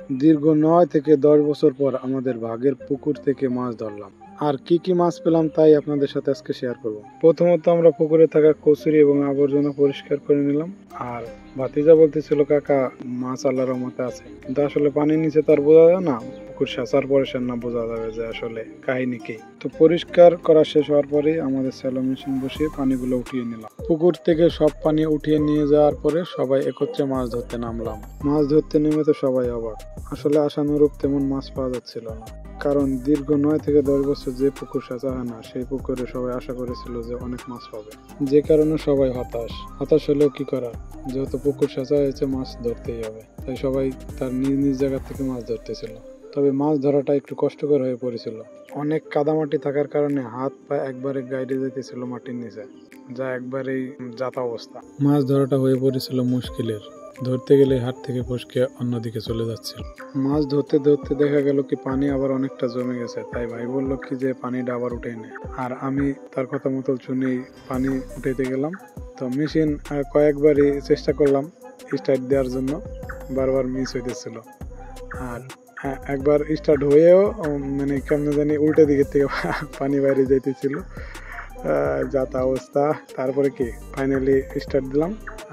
দীর্ঘ 9 থেকে 10 বছর পর আমাদের ভাগের পুকুর থেকে মাছ ধরলাম। আর কি কি মাছ পেলাম তাই আপনাদের সাথে আজকে শেয়ার করব। প্রথমত আমরা পুকুরে থাকা কচুরি এবং আবর্জনা পরিষ্কার করে নিলাম। আর ভাতিজা বলতেছিল কাকা মাছ আল্লাহর রহমতে আছে, কিন্তু আসলে পানির নিচে তার বোঝা যায় না, পুকুর সেচার পরে সে না বোঝা যাবে যে আসলে কাহিনী কি। তো পরিষ্কার করা শেষ হওয়ার পরে আমাদের স্যালো মেশিন বসিয়ে পানিগুলো উঠিয়ে নিলাম। পুকুর থেকে সব পানি উঠিয়ে নিয়ে যাওয়ার পরে সবাই একত্রে মাছ ধরতে নামলাম। মাছ ধরতে নেমে তো সবাই অবাক, আসলে আশানুরূপ তেমন মাছ পাওয়া যাচ্ছিল না। কারণ দীর্ঘ 9 থেকে 10 বছর যে পুকুর সেচা হয় না, সেই পুকুরে সবাই আশা করেছিল যে অনেক মাছ পাবে, যে কারণে সবাই হতাশ হলেও কি করার, যেহেতু পুকুর সেচা হয়েছে মাছ ধরতেই হবে, তাই সবাই তার নিজ নিজ জায়গা থেকে মাছ ধরতেছিল। তবে মাছ ধরাটা একটু কষ্টকর হয়ে পড়েছিল, অনেক কাদামাটি থাকার কারণে হাত পা একবারে গাইডে যেতেছিল মাটির নিচে, যা একবারেই যাতা অবস্থা। মাছ ধরাটা হয়ে পড়েছিল মুশকিলের, ধরতে গেলে হাত থেকে ফসকে অন্যদিকে চলে যাচ্ছিল। মাছ ধরতে ধরতে দেখা গেল কি পানি আবার অনেকটা জমে গেছে, তাই ভাই বললো কি যে পানিটা আবার উঠে নে। আর আমি তার কথা মতো শুনেই পানি উঠাইতে গেলাম। তো মেশিন কয়েকবারই চেষ্টা করলাম স্টার্ট দেওয়ার জন্য, বারবার মিস হইতেছিল। আর একবার স্টার্ট হয়েও মানে কেমন জানি উল্টো দিকের থেকে পানি বাইরে যাইতেছিল, যাতা অবস্থা। তারপরে কি ফাইনালি স্টার্ট দিলাম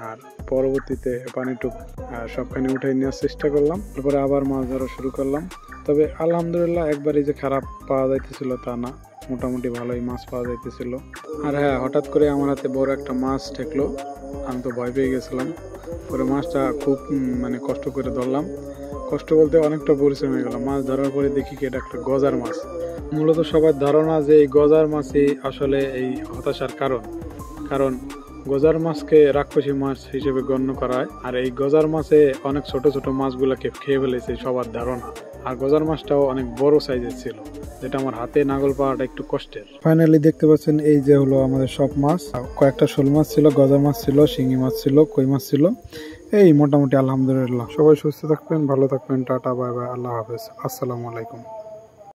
আর পরবর্তীতে পানিটুক সবখানে উঠাই নেওয়ার চেষ্টা করলাম। তারপরে আবার মাছ ধরা শুরু করলাম। তবে আলহামদুলিল্লাহ একবারই যে খারাপ পাওয়া যাইতেছিল তা না, মোটামুটি ভালোই মাছ পাওয়া যাইতেছিল। আর হ্যাঁ, হঠাৎ করে আমার হাতে বড় একটা মাছ ঠেকলো, আমি তো ভয় পেয়ে গেছিলাম। পরে মাছটা খুব মানে কষ্ট করে ধরলাম, কষ্ট বলতে অনেকটা পরিশ্রম হয়ে গেল। মাছ ধরার পরে দেখি কি এটা একটা গজার মাছ। মূলত সবার ধারণা যে এই গজার মাছই আসলে এই হতাশার কারণ গজার মাছকে রাক্ষসী মাছ হিসেবে গণ্য করা হয়, আর এই গজার মাছে অনেক ছোট ছোট মাছগুলোকে খেয়ে ফেলেছে সবার ধারণা। আর গজার মাছটাও অনেক বড় সাইজের ছিল, যেটা আমার হাতে নাগল পাওয়াটা একটু কষ্টের। ফাইনালি দেখতে পাচ্ছেন এই যে হলো আমাদের সব মাছ। কয়েকটা শোল মাছ ছিল, গজার মাছ ছিল, শিঙি মাছ ছিল, কই মাছ ছিল। এই মোটামুটি আলহামদুলিল্লাহ। সবাই সুস্থ থাকবেন, ভালো থাকবেন। টাটা, বাই বাই, আল্লাহ হাফেজ, আসসালামু আলাইকুম।